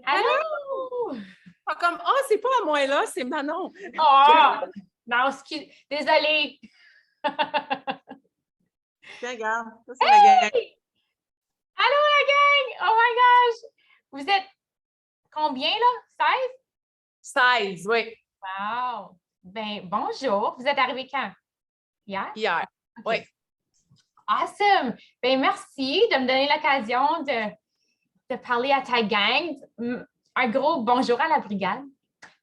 Allô? Pas comme, oh, c'est pas à moi là, c'est Manon. Oh! Non, désolée. Tiens, regarde, ça c'est la gang. Allô, la gang! Oh my gosh! Vous êtes combien, là? 16? 16, oui. Wow! Ben, bonjour. Vous êtes arrivé quand? Hier? Hier. Okay. Oui. Awesome! Ben, merci de me donner l'occasion de parler à ta gang. Un gros bonjour à la brigade.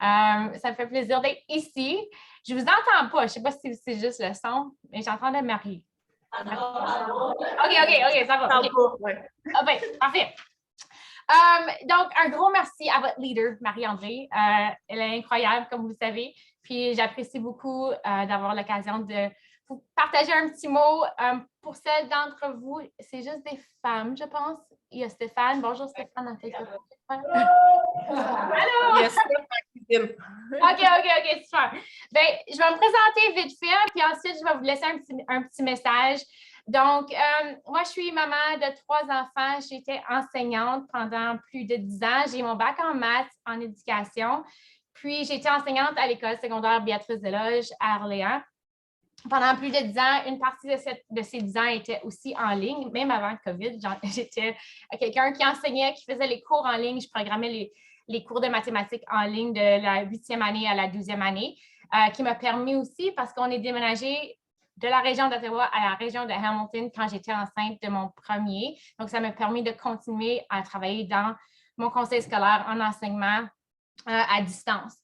Ça me fait plaisir d'être ici. Je vous entends pas. Je ne sais pas si c'est juste le son, mais j'entends de Marie. OK, ça va. Okay. Ouais. Ah ben, parfait. Donc, un gros merci à votre leader, Marie-André. Elle est incroyable, comme vous le savez. Puis, j'apprécie beaucoup d'avoir l'occasion de vous partager un petit mot. Pour celles d'entre vous, c'est juste des femmes, je pense. Il y a Stéphane. Bonjour, Stéphane. Allô? Yes, OK, super. Ben, je vais me présenter vite fait, puis ensuite, je vais vous laisser un petit message. Donc, moi, je suis maman de 3 enfants. J'étais enseignante pendant plus de 10 ans. J'ai mon bac en maths, en éducation. Puis, j'étais enseignante à l'école secondaire Béatrice Deloge à Orléans. Pendant plus de 10 ans, une partie de ces 10 ans était aussi en ligne, même avant le COVID. J'étais quelqu'un qui enseignait, qui faisait les cours en ligne. Je programmais les cours de mathématiques en ligne de la 8e année à la 12e année, qui m'a permis aussi, parce qu'on est déménagé de la région d'Ottawa à la région de Hamilton quand j'étais enceinte de mon premier. Donc, ça m'a permis de continuer à travailler dans mon conseil scolaire en enseignement à distance.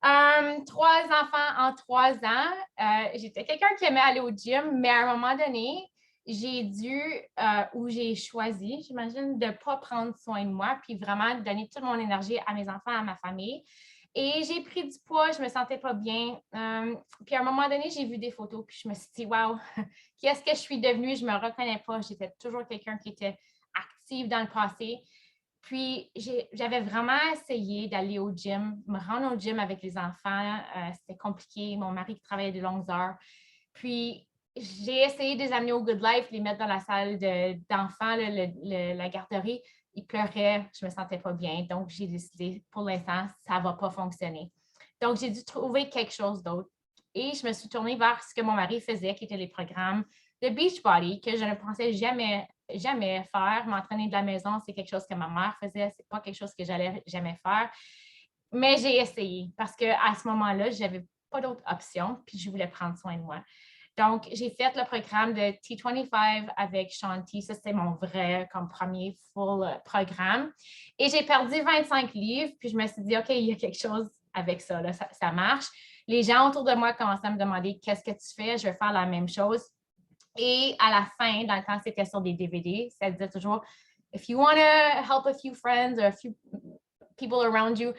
3 enfants en 3 ans. J'étais quelqu'un qui aimait aller au gym, mais à un moment donné, j'ai choisi, j'imagine, de ne pas prendre soin de moi, puis vraiment donner toute mon énergie à mes enfants, à ma famille. Et j'ai pris du poids, je ne me sentais pas bien. Puis à un moment donné, j'ai vu des photos, puis je me suis dit, wow, qui est-ce que je suis devenue? Je ne me reconnais pas. J'étais toujours quelqu'un qui était active dans le passé. Puis, j'avais vraiment essayé d'aller au gym, me rendre au gym avec les enfants. C'était compliqué. Mon mari qui travaillait de longues heures. Puis, j'ai essayé de les amener au Good Life, les mettre dans la salle d'enfants, la garderie. Ils pleuraient, je ne me sentais pas bien. Donc, j'ai décidé, pour l'instant, ça ne va pas fonctionner. Donc, j'ai dû trouver quelque chose d'autre. Et je me suis tournée vers ce que mon mari faisait, qui étaient les programmes de Beachbody, que je ne pensais jamais faire. M'entraîner de la maison, c'est quelque chose que ma mère faisait. C'est pas quelque chose que j'allais jamais faire. Mais j'ai essayé parce qu'à ce moment-là, je n'avais pas d'autre option, puis je voulais prendre soin de moi. Donc, j'ai fait le programme de T25 avec Shanti. Ça, c'est mon vrai, comme premier full programme. Et j'ai perdu 25 livres, puis je me suis dit, OK, il y a quelque chose avec ça, là, ça marche. Les gens autour de moi commençaient à me demander, qu'est-ce que tu fais? Je vais faire la même chose. Et à la fin, dans le temps, c'était sur des DVD, ça disait toujours, if you want to help a few friends or a few people around you,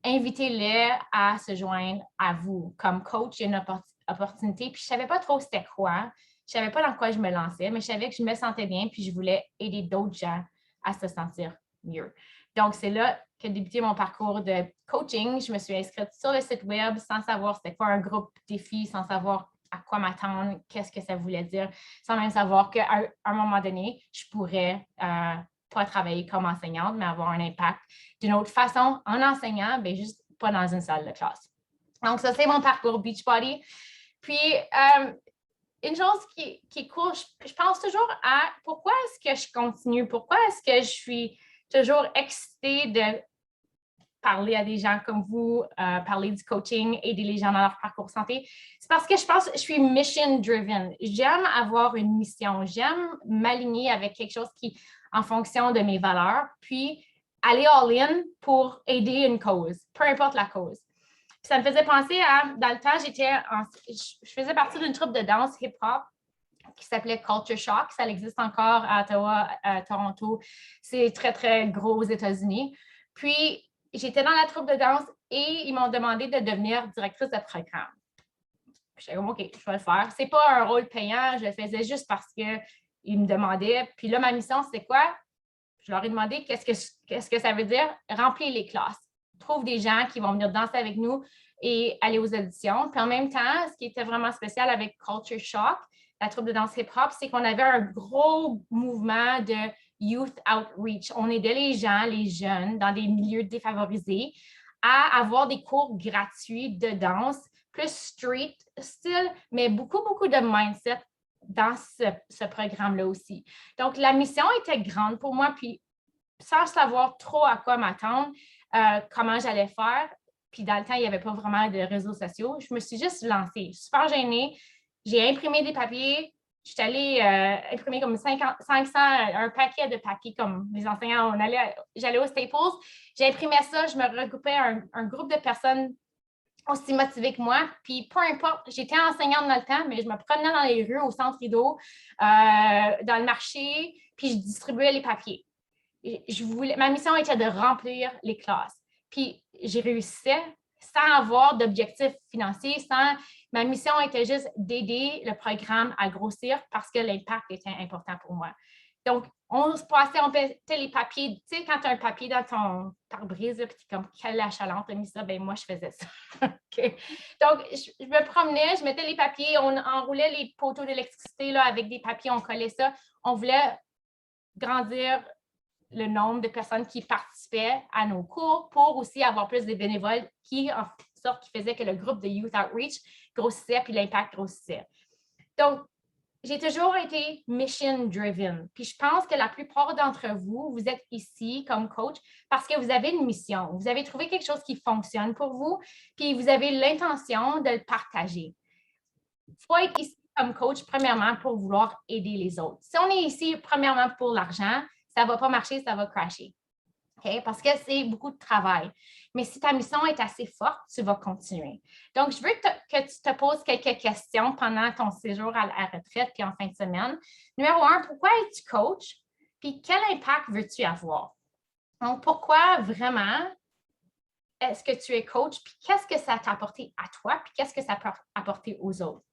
invitez-les à se joindre à vous. Comme coach, il y a une opportunité. Puis je ne savais pas trop c'était quoi. Je ne savais pas dans quoi je me lançais, mais je savais que je me sentais bien, puis je voulais aider d'autres gens à se sentir mieux. Donc, c'est là qu'a débuté mon parcours de coaching. Je me suis inscrite sur le site web sans savoir c'était quoi un groupe défi, sans savoir à quoi m'attendre, qu'est-ce que ça voulait dire, sans même savoir qu'à un moment donné, je pourrais pas travailler comme enseignante, mais avoir un impact d'une autre façon en enseignant, bien juste pas dans une salle de classe. Donc, ça, c'est mon parcours Beachbody. Puis, une chose qui est cool, je pense toujours à pourquoi est-ce que je continue, pourquoi est-ce que je suis toujours excitée de parler à des gens comme vous, parler du coaching, aider les gens dans leur parcours santé. C'est parce que je pense que je suis mission-driven. J'aime avoir une mission. J'aime m'aligner avec quelque chose qui, en fonction de mes valeurs, puis aller all-in pour aider une cause, peu importe la cause. Puis ça me faisait penser à, dans le temps, je faisais partie d'une troupe de danse hip-hop qui s'appelait Culture Shock. Ça existe encore à Ottawa, à Toronto. C'est très, très gros aux États-Unis. Puis, j'étais dans la troupe de danse et ils m'ont demandé de devenir directrice de programme. J'étais comme, OK, je vais le faire. Ce n'est pas un rôle payant, je le faisais juste parce qu'ils me demandaient. Puis là, ma mission, c'était quoi? Je leur ai demandé qu'est-ce que ça veut dire? Remplir les classes. Trouve des gens qui vont venir danser avec nous et aller aux auditions. Puis en même temps, ce qui était vraiment spécial avec Culture Shock, la troupe de danse hip-hop, c'est qu'on avait un gros mouvement de Youth Outreach. On aidait les gens, les jeunes, dans des milieux défavorisés à avoir des cours gratuits de danse, plus street style, mais beaucoup, beaucoup de mindset dans ce programme-là aussi. Donc, la mission était grande pour moi, puis sans savoir trop à quoi m'attendre, comment j'allais faire, puis dans le temps, il n'y avait pas vraiment de réseaux sociaux, je me suis juste lancée, super gênée. J'ai imprimé des papiers, je suis allée imprimer comme 500, un paquet de papiers comme les enseignants, j'allais au Staples, j'ai imprimé ça, je me regroupais un groupe de personnes aussi motivées que moi, puis peu importe, j'étais enseignante dans le temps, mais je me promenais dans les rues, au centre Rideau, dans le marché, puis je distribuais les papiers. Ma mission était de remplir les classes. Puis, j'ai réussi sans avoir d'objectifs financiers, ma mission était juste d'aider le programme à grossir parce que l'impact était important pour moi. Donc, on mettait les papiers, tu sais, quand tu as un papier dans ton pare-brise, puis tu es comme, quelle achalante, tu as mis ça, ben moi, je faisais ça. Okay. Donc, je me promenais, je mettais les papiers, on enroulait les poteaux d'électricité là, avec des papiers, on collait ça. On voulait grandir le nombre de personnes qui participaient à nos cours pour aussi avoir plus de bénévoles qui, en sorte, qui faisaient que le groupe de Youth Outreach grossissait puis l'impact grossissait. Donc, j'ai toujours été mission-driven. Puis je pense que la plupart d'entre vous, vous êtes ici comme coach parce que vous avez une mission. Vous avez trouvé quelque chose qui fonctionne pour vous, puis vous avez l'intention de le partager. Il faut être ici comme coach, premièrement, pour vouloir aider les autres. Si on est ici, premièrement, pour l'argent, ça ne va pas marcher, ça va crasher. Okay? Parce que c'est beaucoup de travail. Mais si ta mission est assez forte, tu vas continuer. Donc, je veux que tu te poses quelques questions pendant ton séjour à la retraite puis en fin de semaine. Numéro 1, pourquoi es-tu coach? Puis quel impact veux-tu avoir? Donc, pourquoi vraiment est-ce que tu es coach? Puis qu'est-ce que ça t'a apporté à toi? Puis qu'est-ce que ça peut apporter aux autres?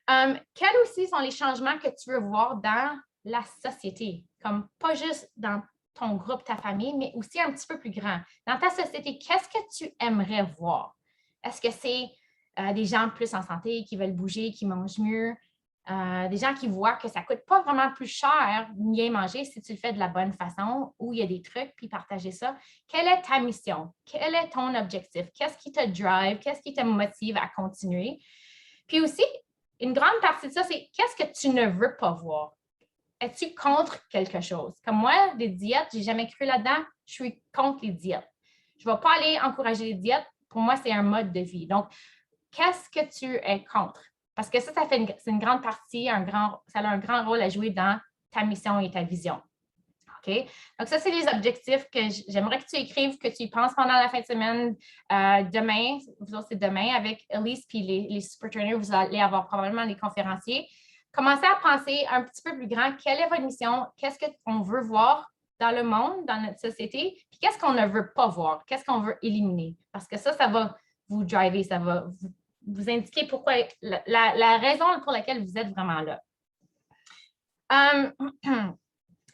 Quels aussi sont les changements que tu veux voir dans la société? Comme pas juste dans ton groupe, ta famille, mais aussi un petit peu plus grand. Dans ta société, qu'est-ce que tu aimerais voir? Est-ce que c'est des gens plus en santé, qui veulent bouger, qui mangent mieux? Des gens qui voient que ça ne coûte pas vraiment plus cher bien manger si tu le fais de la bonne façon, ou il y a des trucs, puis partager ça. Quelle est ta mission? Quel est ton objectif? Qu'est-ce qui te drive? Qu'est-ce qui te motive à continuer? Puis aussi, une grande partie de ça, c'est qu'est-ce que tu ne veux pas voir? Es-tu contre quelque chose? Comme moi, des diètes, je n'ai jamais cru là-dedans, je suis contre les diètes. Je ne vais pas aller encourager les diètes. Pour moi, c'est un mode de vie. Donc, qu'est-ce que tu es contre? Parce que ça c'est une grande partie, ça a un grand rôle à jouer dans ta mission et ta vision. OK? Donc, ça, c'est les objectifs que j'aimerais que tu écrives, que tu y penses pendant la fin de semaine. Demain, vous autres, c'est demain avec Elise puis les super trainers, vous allez avoir probablement les conférenciers. Commencez à penser un petit peu plus grand. Quelle est votre mission? Qu'est-ce qu'on veut voir dans le monde, dans notre société? Puis qu'est-ce qu'on ne veut pas voir? Qu'est-ce qu'on veut éliminer? Parce que ça va vous driver, ça va vous indiquer pourquoi, la raison pour laquelle vous êtes vraiment là.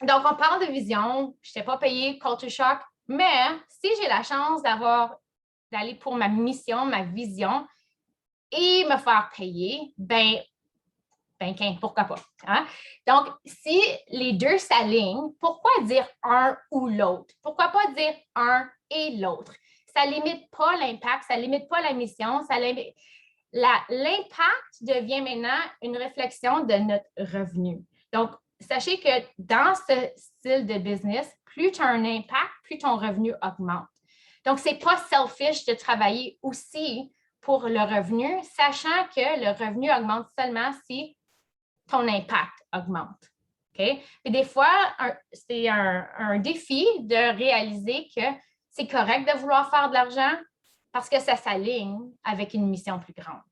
Donc, on parle de vision. Je n'étais pas payée Culture Shock, mais si j'ai la chance d'aller pour ma mission, ma vision et me faire payer, ben pourquoi pas? Hein? Donc, si les deux s'alignent, pourquoi dire un ou l'autre? Pourquoi pas dire un et l'autre? Ça ne limite pas l'impact, ça ne limite pas la mission, l'impact devient maintenant une réflexion de notre revenu. Donc, sachez que dans ce style de business, plus tu as un impact, plus ton revenu augmente. Donc, ce n'est pas selfish de travailler aussi pour le revenu, sachant que le revenu augmente seulement si ton impact augmente. Okay? Et des fois, c'est un défi de réaliser que c'est correct de vouloir faire de l'argent parce que ça s'aligne avec une mission plus grande.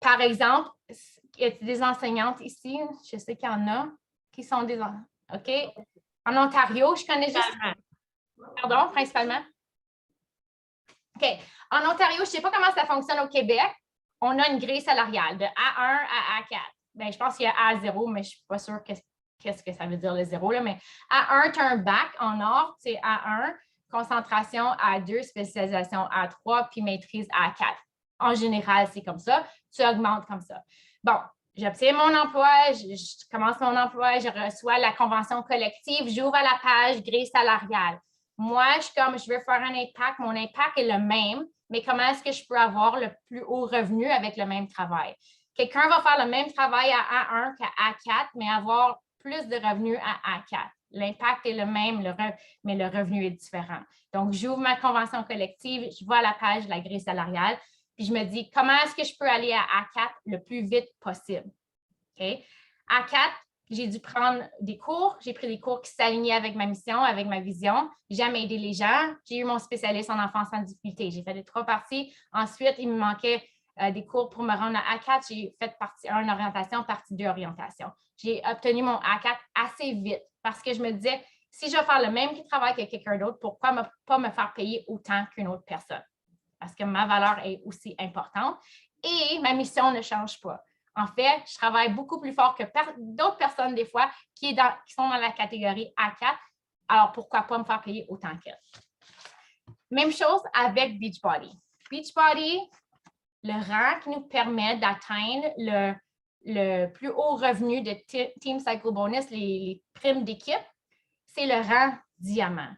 Par exemple, il y a des enseignantes ici, je sais qu'il y en a, qui sont des... OK? En Ontario, je connais juste... Pardon, principalement? OK. En Ontario, je ne sais pas comment ça fonctionne au Québec. On a une grille salariale de A1 à A4. Bien, je pense qu'il y a A0, mais je ne suis pas sûre qu'est-ce que ça veut dire le 0, là, mais A1, tu as un bac en or, c'est A1, concentration A2, spécialisation A3, puis maîtrise A4. En général, c'est comme ça. Tu augmentes comme ça. Bon, j'obtiens mon emploi, je commence mon emploi, je reçois la convention collective, j'ouvre la page grille salariale. Moi, je veux faire un impact, mon impact est le même, mais comment est-ce que je peux avoir le plus haut revenu avec le même travail? Quelqu'un va faire le même travail à A1 qu'à A4, mais avoir plus de revenus à A4. L'impact est le même, mais le revenu est différent. Donc, j'ouvre ma convention collective, je vois la page de la grille salariale, puis je me dis comment est-ce que je peux aller à A4 le plus vite possible. Okay? A4, j'ai dû prendre des cours. J'ai pris des cours qui s'alignaient avec ma mission, avec ma vision. J'aime aider les gens. J'ai eu mon spécialiste en enfance en difficulté. J'ai fait les 3 parties. Ensuite, il me manquait des cours pour me rendre à A4. J'ai fait partie 1 orientation, partie 2 orientation. J'ai obtenu mon A4 assez vite parce que je me disais, si je vais faire le même travail que quelqu'un d'autre, pourquoi ne pas me faire payer autant qu'une autre personne? Parce que ma valeur est aussi importante et ma mission ne change pas. En fait, je travaille beaucoup plus fort que d'autres personnes, des fois, qui sont dans la catégorie A4. Alors, pourquoi pas me faire payer autant qu'elles? Même chose avec Beachbody. Beachbody, le rang qui nous permet d'atteindre le plus haut revenu de Team Cycle Bonus, les primes d'équipe, c'est le rang diamant.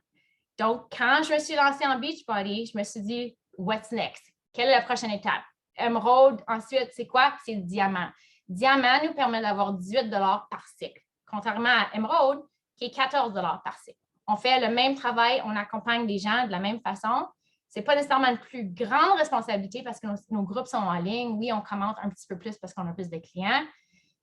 Donc, quand je me suis lancée en Beachbody, je me suis dit, what's next? Quelle est la prochaine étape? Emerald, ensuite, c'est quoi? C'est le diamant. Diamant nous permet d'avoir 18 par cycle, contrairement à Emerald, qui est 14 par cycle. On fait le même travail, on accompagne les gens de la même façon. Ce n'est pas nécessairement une plus grande responsabilité parce que nos groupes sont en ligne. Oui, on commente un petit peu plus parce qu'on a plus de clients,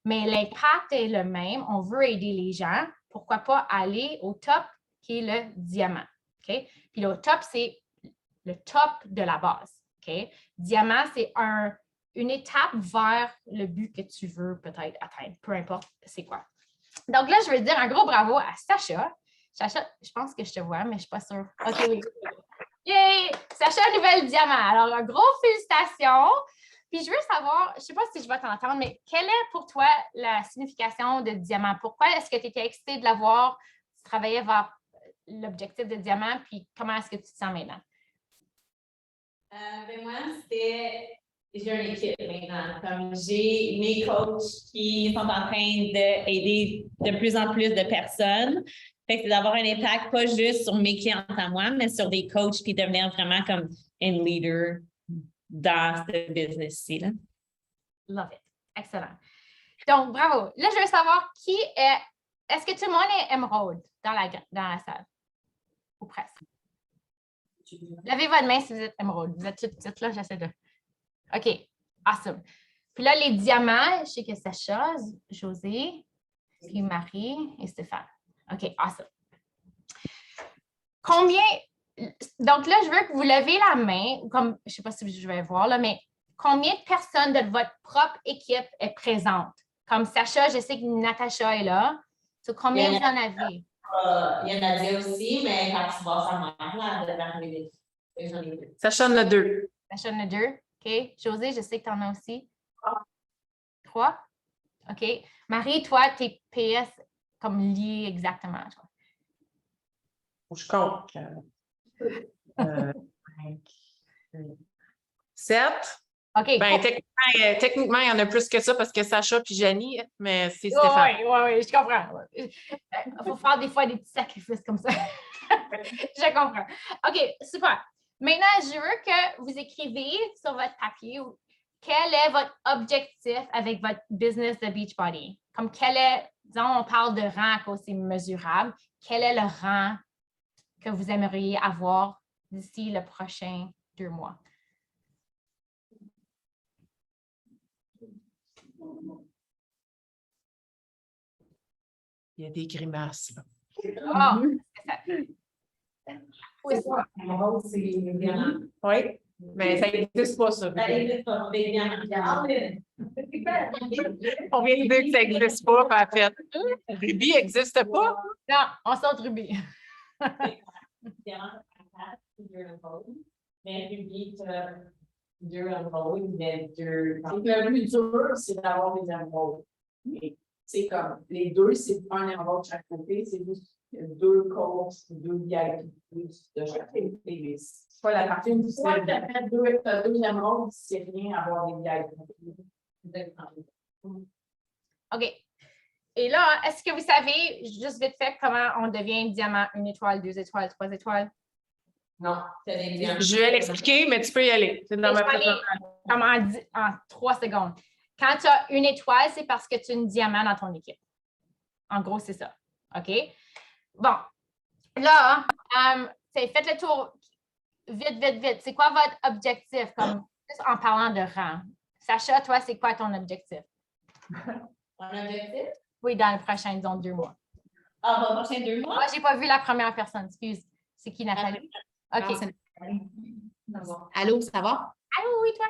mais l'impact est le même. On veut aider les gens. Pourquoi pas aller au top, qui est le diamant? Okay? Puis le top, c'est le top de la base. Okay? Diamant, c'est une étape vers le but que tu veux peut-être atteindre, peu importe c'est quoi. Donc là, je veux dire un gros bravo à Sacha. Sacha, je pense que je te vois, mais je ne suis pas sûre. OK, oui. Yay! Sacha, nouvelle diamant. Alors, un gros félicitations. Puis je veux savoir, je ne sais pas si je vais t'entendre, mais quelle est pour toi la signification de diamant? Pourquoi est-ce que tu étais excitée de l'avoir? Tu travaillais vers l'objectif de diamant, puis comment est-ce que tu te sens maintenant? Moi, j'ai une équipe maintenant. Comme j'ai mes coachs qui sont en train d'aider de plus en plus de personnes. Fait que c'est d'avoir un impact pas juste sur mes clients à moi, mais sur des coachs puis devenir vraiment comme un leader dans ce business-ci. Love it. Excellent. Donc, bravo. Là, je veux savoir qui est. Est-ce que tout le monde est Emerald dans la salle? Ou presque? Levez votre main si vous êtes Emerald. Vous êtes toutes là, j'essaie de. OK. Awesome. Puis là, les diamants, je sais que Sacha, José, puis Marie et Stéphane. OK, awesome. Combien. Donc là, je veux que vous levez la main, comme je ne sais pas si je vais voir, là, mais combien de personnes de votre propre équipe est présente? Comme Sacha, je sais que Natacha est là. So, combien vous en avez? Il y en a deux aussi, mais quand tu vas faire ma là, arriver. Sacha en a 2. Sacha en a 2. OK. José, je sais que tu en as aussi. 3. OK. Marie, toi, tes PS comme liés exactement. Je compte. 7. OK. Ben, techniquement, il y en a plus que ça parce que Sacha puis Janie, mais c'est Stéphane. Oui, je comprends. Il faut faire des fois des petits sacrifices comme ça. Je comprends. OK, super. Maintenant, je veux que vous écriviez sur votre papier quel est votre objectif avec votre business de Beachbody. Comme disons, on parle de rang à cause c'est mesurable. Quel est le rang que vous aimeriez avoir d'ici le prochain 2 mois? Il y a des grimaces. Là. Oh, c'est ça. Oui, mais ça n'existe pas, ça. On vient de dire que ça n'existe pas, en fait. Ruby n'existe pas? Non, on saute Ruby. Mais Ruby, deux enrôles, mais deux. Le plus dur, c'est d'avoir des enrôles. C'est comme les deux, c'est un enrôle de chaque côté, c'est juste 2 courses, 2 VIP de chaque côté. C'est pas la partie où tu as 2 enrôles, c'est rien à avoir des VIP. OK. Et là, est-ce que vous savez, juste vite fait, comment on devient diamant, 1 étoile, 2 étoiles, 3 étoiles? Non. Je vais l'expliquer, mais tu peux y aller. C'est dans ma présentation. Comme en 3 secondes. Quand tu as 1 étoile, c'est parce que tu as une diamant dans ton équipe. En gros, c'est ça. OK? Bon. Là, faites le tour vite, vite, vite. C'est quoi votre objectif, comme juste en parlant de rang? Sacha, toi, c'est quoi ton objectif? Mon objectif? Oui, dans les prochains, disons, 2 mois. Ah, dans les prochains 2 mois? Moi, je n'ai pas vu la première personne, excuse. C'est qui, Nathalie? OK. Allô, ça va? Allô, oui, toi?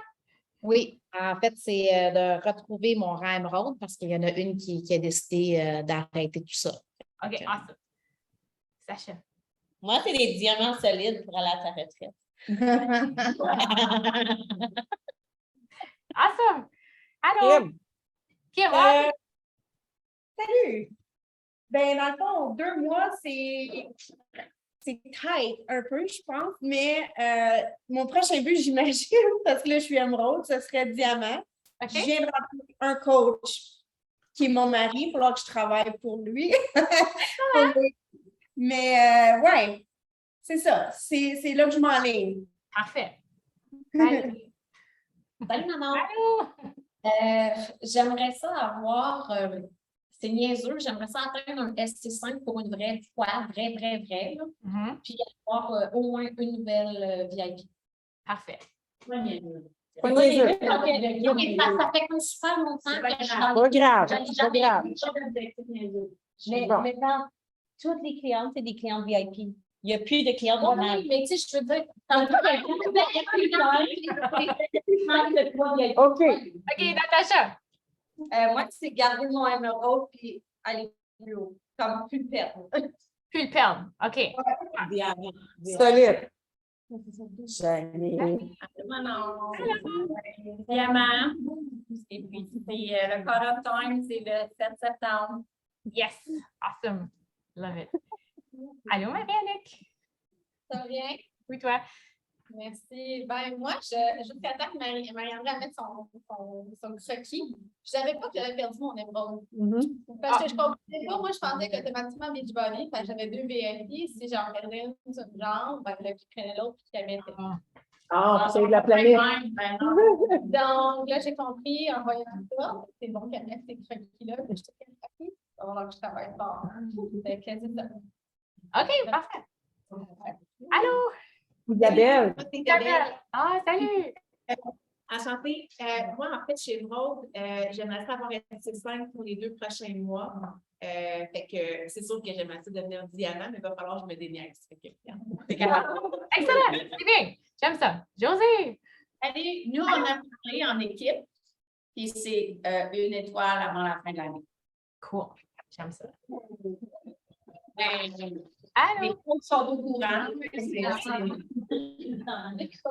Oui, en fait, c'est de retrouver mon rang émeraude parce qu'il y en a une qui a décidé d'arrêter tout ça. OK, awesome. Sacha. Moi, c'est des diamants solides pour aller à ta retraite. Awesome. Allô? Kim. Salut! Ben, dans le fond, 2 mois, c'est tight un peu, je pense, mais mon prochain but, j'imagine, parce que là, je suis émeraude, ce serait diamant. OK. Je viens de rencontrer un coach qui est mon mari, il va falloir que je travaille pour lui. Mais, ouais, c'est ça. C'est là que je m'enligne. Parfait. Salut. Salut, maman. Allô? J'aimerais ça avoir, c'est niaiseux, j'aimerais ça atteindre un ST5 pour une vraie fois, vraie, là. Mhm. Puis avoir au moins une nouvelle VIP. Parfait. Pas niaiseux. Ça fait comme super longtemps que je suis dans Pas grave. Pas grave. Mais Bon. maintenant, toutes les clientes, c'est des clientes VIP. Il n'y a plus de clients normales. Oui, mais tu sais, je veux dire, OK. OK, Natacha. Moi, c'est garder mon émeraude puis aller plus haut, comme plus le perdre. Plus le perdre. OK. Solide. J'allais. Diamant. Et puis, c'est le cut-off time, c'est le 7 septembre. Yes. Awesome. Love it. Allô, Marie-Annick. Ça va bien? Oui, toi. Merci. Ben, moi, jusqu'à temps que Marie-André mette son croquis, je savais pas que j'avais perdu mon émeraude. Parce que je comprenais pas, moi, je pensais qu'automatiquement, Beachbody, j'avais 2 VIP. Si j'en perdais une sur une jambe, ben, je prenais l'autre puis je la mettais. Ah, c'est de la planète. Ben, non. Donc, là, j'ai compris en voyant ça. C'est bon qu'elle mette ces croquis-là. Puis je te fais le croquis. Il va falloir que je travaille fort. Fait que c'est ça. OK, parfait. Allô? Isabelle. Isabelle. Ah, salut. Enchantée. Moi, en fait, chez Émeraude, j'aimerais ça avoir un ST5 pour les 2 prochains mois. Fait que c'est sûr que j'aimerais ça devenir diamant, mais il va falloir que je me déniaise. Excellent. C'est bien. J'aime ça. Josée. Allez, nous, on a parlé en équipe, puis c'est 1 étoile avant la fin de l'année. Cool. J'aime ça. Les Allô? autres sont au courant.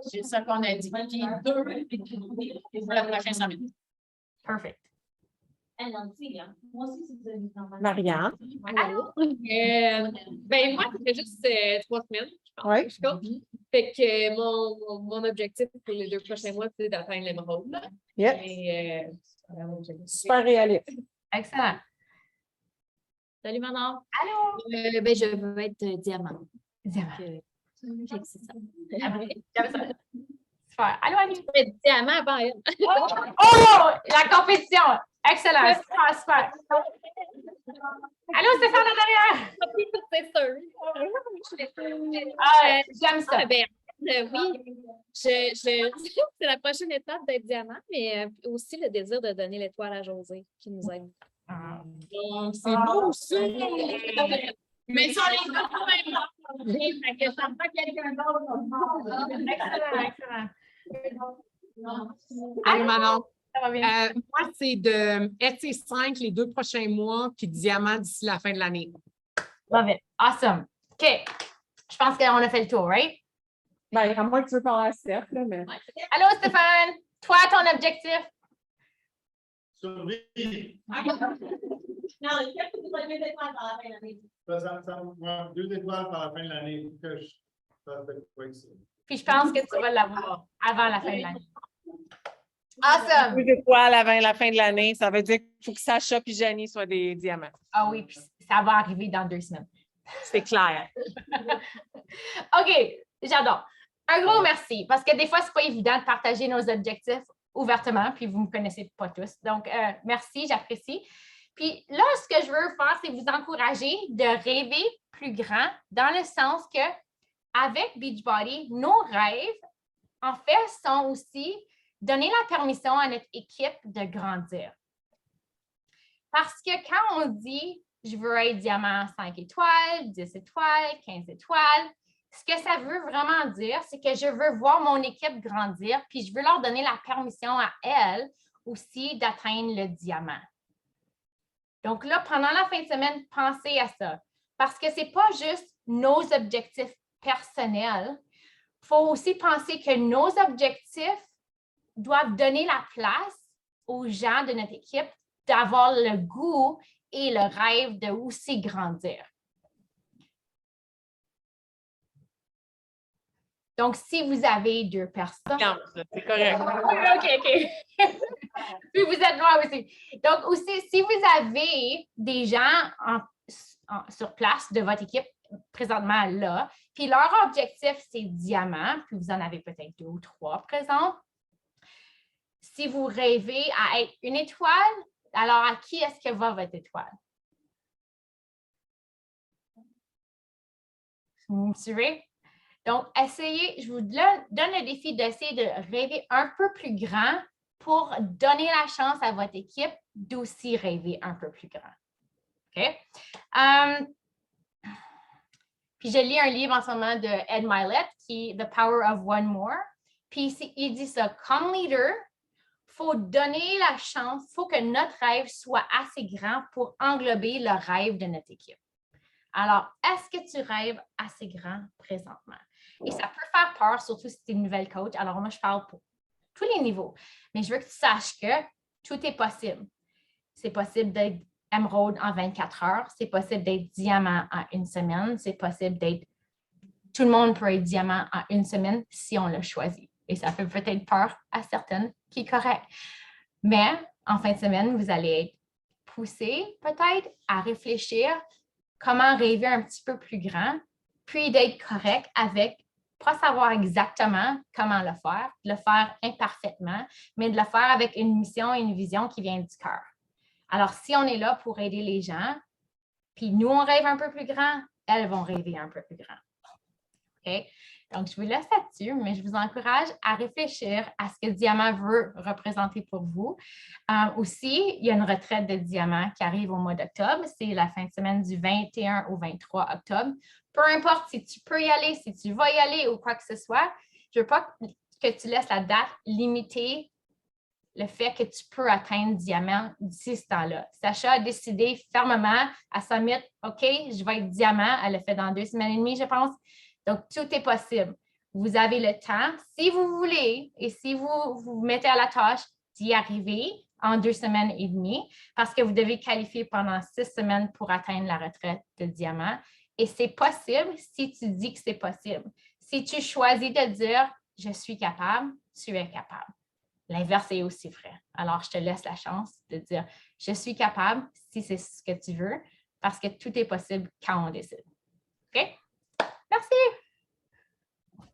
C'est ça qu'on a dit. Puis 2 pour le prochain sommet. Perfect. Moi aussi, c'est de Marianne. Allô? Ben, moi, ça fait juste 3 semaines, je pense. Oui. Je compte. Fait que mon objectif pour les 2 prochains mois, c'est d'atteindre l'émeraude. là. Yep. Et, Super réaliste. Excellent. Salut, maman. Allô? Ben, je veux être diamant. Diamant. C'est ça. J'aime ça. Super. Allô, Annie? Je veux être diamant avant elle. Oh! La compétition! Excellent. Super, super. Allô, Stéphane, en arrière? c'est sûr. Ah, j'aime ça. Ah, ben, oui, c'est la prochaine étape d'être diamant, mais aussi le désir de donner l'étoile à Josée qui nous aide. C'est beau, ça. Mais sur les 2 premiers fait que ça me fait quelqu'un d'autre. Excellent, excellent. Allô, Manon. Ça va bien. Moi, c'est de ST5 les 2 prochains mois, puis diamant d'ici la fin de l'année. Love it. Awesome. OK. Je pense qu'on a fait le tour, right? Ben, à moins que tu veux parler à Steph, là, mais. Allô, Stéphane? Toi, ton objectif? Survie. Non, il y a 2 étoiles par la fin de l'année. 2 étoiles par la fin de l'année. Que je fasse de quoi que ça. Puis je pense que tu vas l'avoir avant la fin de l'année. Awesome! 2 étoiles avant la fin de l'année. Ça veut dire qu'il faut que Sacha et Janie soient des diamants. Ah oui, puis ça va arriver dans 2 semaines. C'est clair. OK, j'adore. Un gros merci, parce que des fois, c'est pas évident de partager nos objectifs ouvertement, puis vous ne me connaissez pas tous. Donc, merci, j'apprécie. Puis là, ce que je veux faire, c'est vous encourager de rêver plus grand, dans le sens que avec Beachbody, nos rêves, en fait, sont aussi donner la permission à notre équipe de grandir. Parce que quand on dit « je veux être diamant 5 étoiles, 10 étoiles, 15 étoiles », ce que ça veut vraiment dire, c'est que je veux voir mon équipe grandir, puis je veux leur donner la permission à elles aussi d'atteindre le diamant. Donc là, pendant la fin de semaine, pensez à ça. Parce que ce n'est pas juste nos objectifs personnels. Il faut aussi penser que nos objectifs doivent donner la place aux gens de notre équipe d'avoir le goût et le rêve de aussi grandir. Donc, si vous avez 2 personnes... C'est correct. OK. Puis vous êtes loin aussi. Donc, aussi, si vous avez des gens sur place de votre équipe présentement là, puis leur objectif, c'est diamant, puis vous en avez peut-être 2 ou 3 présents. Si vous rêvez à être 1 étoile, alors à qui est-ce que va votre étoile? Vous me suivez? Donc, essayez, je vous donne le défi d'essayer de rêver un peu plus grand pour donner la chance à votre équipe d'aussi rêver un peu plus grand. OK? Puis, je lis un livre en ce moment de Ed Mylett qui est The Power of One More. Puis, il dit ça, comme leader, il faut donner la chance, il faut que notre rêve soit assez grand pour englober le rêve de notre équipe. Alors, est-ce que tu rêves assez grand présentement? Et ça peut faire peur, surtout si tu es une nouvelle coach. Alors, moi, je parle pour tous les niveaux. Mais je veux que tu saches que tout est possible. C'est possible d'être émeraude en 24 heures. C'est possible d'être diamant en 1 semaine. C'est possible d'être... Tout le monde peut être diamant en 1 semaine si on le choisit. Et ça fait peut-être peur à certaines, qui est correct. Mais en fin de semaine, vous allez être poussé peut-être à réfléchir comment rêver un petit peu plus grand, puis d'être correct avec pas savoir exactement comment le faire imparfaitement, mais de le faire avec une mission et une vision qui vient du cœur. Alors, si on est là pour aider les gens, puis nous, on rêve un peu plus grand, elles vont rêver un peu plus grand. OK? Donc, je vous laisse là-dessus, mais je vous encourage à réfléchir à ce que Diamant veut représenter pour vous. Aussi, il y a une retraite de Diamant qui arrive au mois d'octobre. C'est la fin de semaine du 21 au 23 octobre. Peu importe si tu peux y aller, si tu vas y aller ou quoi que ce soit, je ne veux pas que tu laisses la date limiter le fait que tu peux atteindre Diamant d'ici ce temps-là. Sacha a décidé fermement à Summit, OK, je vais être Diamant. Elle l'a fait dans 2 semaines et demie, je pense. Donc, tout est possible. Vous avez le temps, si vous voulez, et si vous vous mettez à la tâche d'y arriver en 2 semaines et demie, parce que vous devez qualifier pendant 6 semaines pour atteindre la retraite de Diamant. Et c'est possible si tu dis que c'est possible. Si tu choisis de dire « je suis capable », tu es capable. L'inverse est aussi vrai. Alors, je te laisse la chance de dire « je suis capable » si c'est ce que tu veux, parce que tout est possible quand on décide. OK? Merci!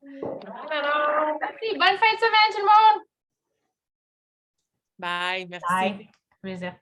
Merci! Bonne fin de semaine, tout le monde! Bye, merci. Bye! Plaisir.